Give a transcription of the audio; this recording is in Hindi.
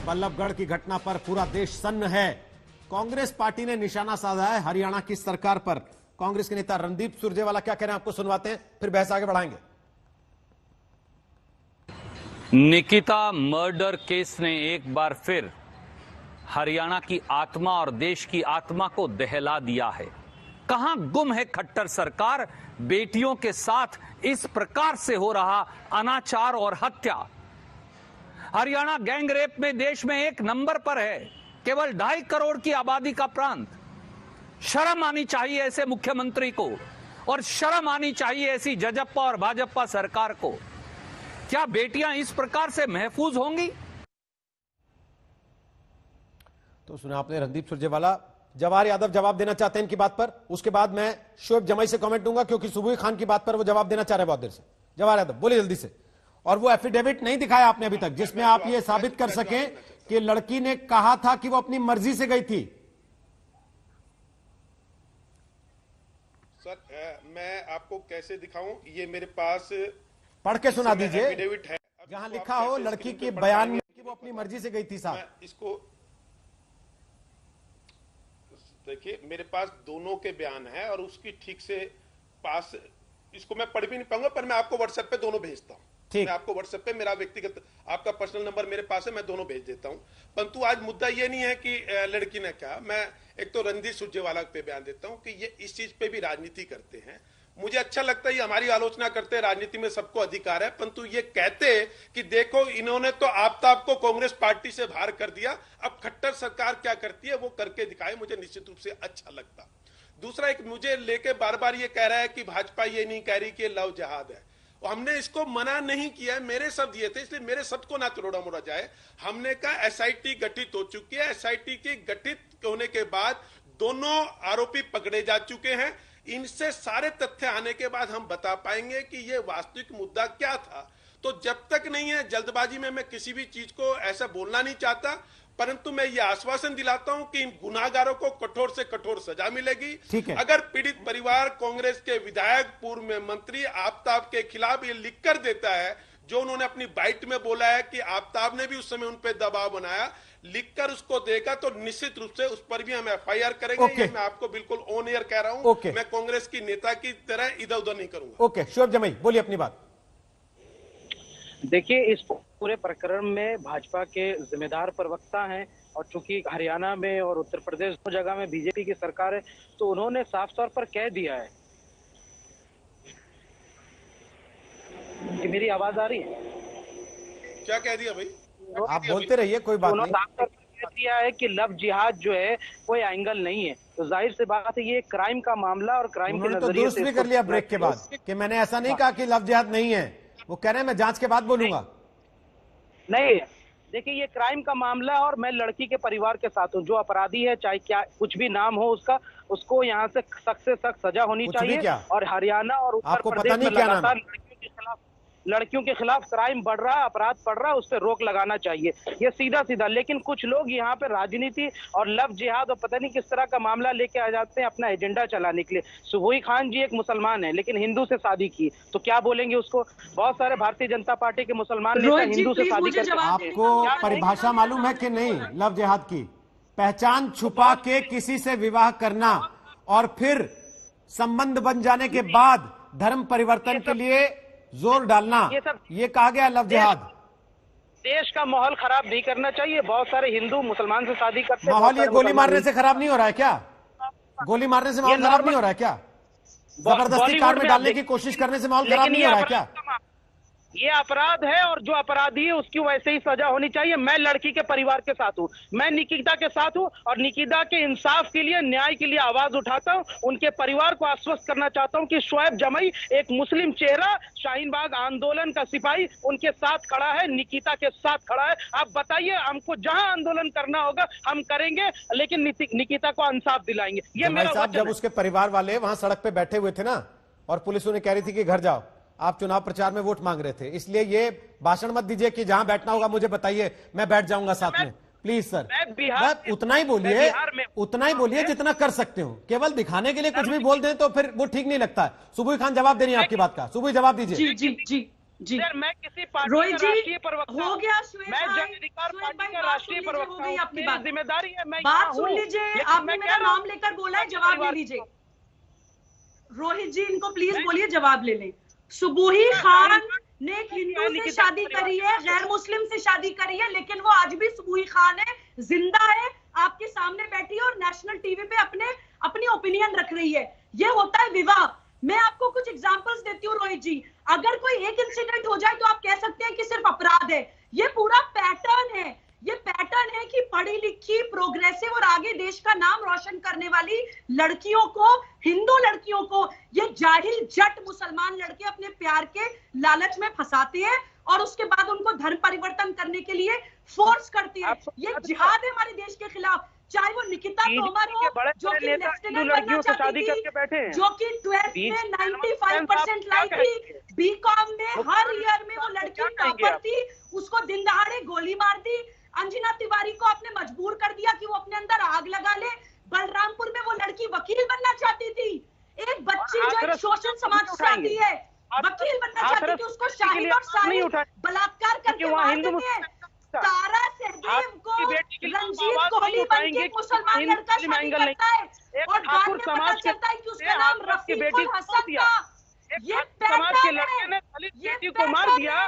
बल्लभगढ़ की घटना पर पूरा देश सन्न है। कांग्रेस पार्टी ने निशाना साधा है हरियाणा की सरकार पर। कांग्रेस के नेता रणदीप सुरजेवाला क्या कह रहे हैं आपको सुनवाते हैं, फिर बहस आगे बढ़ाएंगे। निकिता मर्डर केस ने एक बार फिर हरियाणा की आत्मा और देश की आत्मा को दहला दिया है। कहां गुम है खट्टर सरकार? बेटियों के साथ इस प्रकार से हो रहा अनाचार और हत्या। हरियाणा गैंग रेप में देश में एक नंबर पर है, केवल 2.5 करोड़ की आबादी का प्रांत। शर्म आनी चाहिए ऐसे मुख्यमंत्री को, और शर्म आनी चाहिए ऐसी जजप्पा और भाजपा सरकार को। क्या बेटियां इस प्रकार से महफूज होंगी? तो सुना आपने रणदीप सुरजेवाला। जवाहर यादव जवाब देना चाहते हैं इनकी बात पर, उसके बाद मैं शोएब जमाई से कमेंट दूंगा, क्योंकि सुबुह खान की बात पर वो जवाब देना चाह रहे हैं बहुत देर से। जवाहर यादव बोलिए जल्दी से। और वो एफिडेविट नहीं दिखाया आपने अभी तक जिसमें आप ये साबित कर सकें कि लड़की ने कहा था कि वो अपनी मर्जी से गई थी। सर मैं आपको कैसे दिखाऊं? ये मेरे पास पढ़ के सुना दीजिए एफिडेविट है, जहां लिखा हो लड़की के बयान में कि वो अपनी मर्जी से गई थी। साहब इसको देखिए, मेरे पास दोनों के बयान है और उसकी ठीक से पास, इसको मैं पढ़ भी नहीं पाऊंगा, पर मैं आपको व्हाट्सएप पे दोनों भेजता हूं। मैं आपको व्हाट्सएप पे मेरा व्यक्तिगत आपका पर्सनल नंबर मेरे पास है, मैं दोनों भेज देता हूं। परंतु आज मुद्दा ये नहीं है कि लड़की ने क्या। मैं एक तो रणदीप सुरजेवाला पे बयान देता हूं कि ये इस चीज पे भी राजनीति करते हैं। मुझे अच्छा लगता है ये हमारी आलोचना करते हैं, राजनीति में सबको अधिकार है, परंतु ये कहते कि देखो इन्होंने तो आपताब को कांग्रेस पार्टी से बाहर कर दिया, अब खट्टर सरकार क्या करती है वो करके दिखाए, मुझे निश्चित रूप से अच्छा लगता। दूसरा, एक मुझे लेके बार बार ये कह रहा है कि भाजपा ये नहीं कह रही कि लव जिहाद है। हमने इसको मना नहीं किया है, मेरे शब्द ये थे, इसलिए मेरे शब्द को ना तोड़ा मोड़ा जाए। हमने कहा एसआईटी गठित हो चुकी है, एसआईटी की गठित होने के बाद दोनों आरोपी पकड़े जा चुके हैं। इनसे सारे तथ्य आने के बाद हम बता पाएंगे कि ये वास्तविक मुद्दा क्या था। तो जब तक नहीं है, जल्दबाजी में मैं किसी भी चीज को ऐसा बोलना नहीं चाहता, परंतु मैं ये आश्वासन दिलाता हूं कि इन गुनाहगारों को कठोर से कठोर सजा मिलेगी। अगर पीड़ित परिवार कांग्रेस के विधायक, पूर्व में मंत्री आफ्ताब के खिलाफ ये लिखकर देता है, जो उन्होंने अपनी बाइट में बोला है कि आफ्ताब ने भी उस समय उन पर दबाव बनाया, लिखकर उसको देगा, तो निश्चित रूप से उस पर भी हम एफआईआर करेंगे। ये मैं आपको बिल्कुल ऑन एयर कह रहा हूं। मैं कांग्रेस की नेता की तरह इधर उधर नहीं करूंगा। ओके, शोएब जमाई बोलिए अपनी बात। देखिए, इस पूरे प्रकरण में भाजपा के जिम्मेदार प्रवक्ता हैं, और चूंकि हरियाणा में और उत्तर प्रदेश दो जगह में बीजेपी की सरकार है, तो उन्होंने साफ तौर पर कह दिया है। मेरी आवाज आ रही है? क्या कह दिया भाई? आप बोलते रहिए, कोई बात नहीं। साफ तौर पर कह दिया है कि लव जिहाद जो है कोई एंगल नहीं है। तो जाहिर सी बात है ये क्राइम का मामला, और क्राइम के नजरिए दुरुस्त भी कर लिया ब्रेक के बाद कि मैंने ऐसा नहीं कहा कि लव जिहाद नहीं है। वो कह रहे हैं मैं जांच के बाद बोलूंगा। नहीं, देखिए ये क्राइम का मामला है और मैं लड़की के परिवार के साथ हूँ। जो अपराधी है, चाहे क्या कुछ भी नाम हो उसका, उसको यहाँ से सख्त सजा होनी चाहिए। और हरियाणा और उत्तर प्रदेश में लगातार लड़कियों के खिलाफ क्राइम बढ़ रहा है, अपराध बढ़ रहा है, उस पर रोक लगाना चाहिए, ये सीधा सीधा। लेकिन कुछ लोग यहाँ पे राजनीति और लव जिहाद और पता नहीं किस तरह का मामला लेके आ जाते हैं अपना एजेंडा चलाने के लिए। सुबुह खान जी एक मुसलमान है, लेकिन हिंदू से शादी की, तो क्या बोलेंगे उसको? बहुत सारे भारतीय जनता पार्टी के मुसलमान नेता हिंदू से शादी करते। आपको परिभाषा मालूम है कि नहीं लव जिहाद की? पहचान छुपा के किसी से विवाह करना और फिर संबंध बन जाने के बाद धर्म परिवर्तन के लिए जोर डालना, ये कहा गया लव जिहाद। देश का माहौल खराब नहीं करना चाहिए। बहुत सारे हिंदू मुसलमान से शादी करते हैं। माहौल ये गोली मारने से खराब नहीं हो रहा है क्या? गोली मारने से माहौल खराब नहीं हो रहा है क्या? जबरदस्ती कार में डालने की कोशिश करने से माहौल खराब नहीं हो रहा है क्या? ये अपराध है, और जो अपराधी है उसकी वैसे ही सजा होनी चाहिए। मैं लड़की के परिवार के साथ हूँ, मैं निकिता के साथ हूँ, और निकिता के इंसाफ के लिए, न्याय के लिए आवाज उठाता हूँ। उनके परिवार को आश्वस्त करना चाहता हूँ कि शोएब जमाई एक मुस्लिम चेहरा, शाहीन बाग आंदोलन का सिपाही, उनके साथ खड़ा है, निकिता के साथ खड़ा है। आप बताइए, हमको जहां आंदोलन करना होगा हम करेंगे, लेकिन निकिता को इंसाफ दिलाएंगे। ये मेरा वचन है। जब उसके परिवार वाले वहां सड़क पे बैठे हुए थे ना, और पुलिस उन्हें कह रही थी कि घर जाओ, आप चुनाव प्रचार में वोट मांग रहे थे, इसलिए ये भाषण मत दीजिए कि जहां बैठना होगा मुझे बताइए, मैं बैठ जाऊंगा साथ में। प्लीज सर, उतना ही बोलिए, उतना ही बोलिए जितना कर सकते हो। केवल दिखाने के लिए कुछ भी बोल दें तो फिर वो ठीक नहीं लगता है। सुबुह खान जवाब देनी है आपकी बात का। सुबुह जवाब दीजिए। जी जी जी जी सर, मैं किसी पार्टी रोहित का जी, राष्ट्रीय प्रवक्ता हो गया श्वेत मैं भाई, जन अधिकार श्वेत पार्टी भाई, का बात राष्ट्रीय सुन लीजिए, प्रवक्ता हो गई हूं। आपकी मेरी बात। जिम्मेदारी है, मैं बात यहाँ सुन हूं। लीजिए, लेकिन आपने मैं मेरा कह रहा नाम हूं, लेकर बोला है, पार्टी जवाब ले परिवार लीजिए। को- रोहित जी, इनको प्लीज नहीं, बोलिए, जवाब ले लें। सुबूही मैं खान जानता ने एक हूं हिंदू कि से निकिता शादी परिवार करी के है, पीछे- गैर मुस्लिम से शादी करी है, लेकिन वो आज भी सुबूही खान है, जिंदा है, आपके सामने बैठी है और नेशनल टीवी पे अपनी ओपिनियन रख रही है। ये होता है विवाह। मैं आपको कुछ एग्जांपल्स देती हूँ रोहित जी। अगर कोई एक इंसिडेंट हो जाए तो आप कह सकते हैं कि सिर्फ अपराध है। ये पूरा पैटर्न है। ये पैटर्न है कि पढ़ी लिखी, प्रोग्रेसिव और आगे देश का नाम रोशन करने वाली लड़कियों को, हिंदू लड़कियों को, ये जाहिल जट मुसलमान लड़के अपने प्यार के लालच में फंसाते हैं और उसके बाद उनको धर्म परिवर्तन करने के लिए फोर्स करते हैं। ये जिहाद है हमारे देश के खिलाफ। चाहे वो निकिता तोमर हो, जो कि लेफ्टिनेंट बनना चाहती थी, जो कि 12th में 95% लाई थी, बीकॉम में हर ईयर में वो लड़की टॉपर थी, उसको दिन दहाड़े गोली मार दी। अंजना तिवारी को आपने मजबूर कर दिया कि वो अपने अंदर आग लगा ले। बलरामपुर में वो लड़की वकील बनना चाहती थी। एक बच्ची जो एक शोषण समाज से आती है, वकील बनना चाहती थी, उसको शाहिद और साहिद बलात्कार करके मार देते हैं। तारा सहदेव को रंजीत कोहली बन के मुसलमान लड़का शादी करता है और बाद में पता चलता है कि उसका नाम रफीकुल हसन था। ये पैटर्न है, ये पैटर्न है।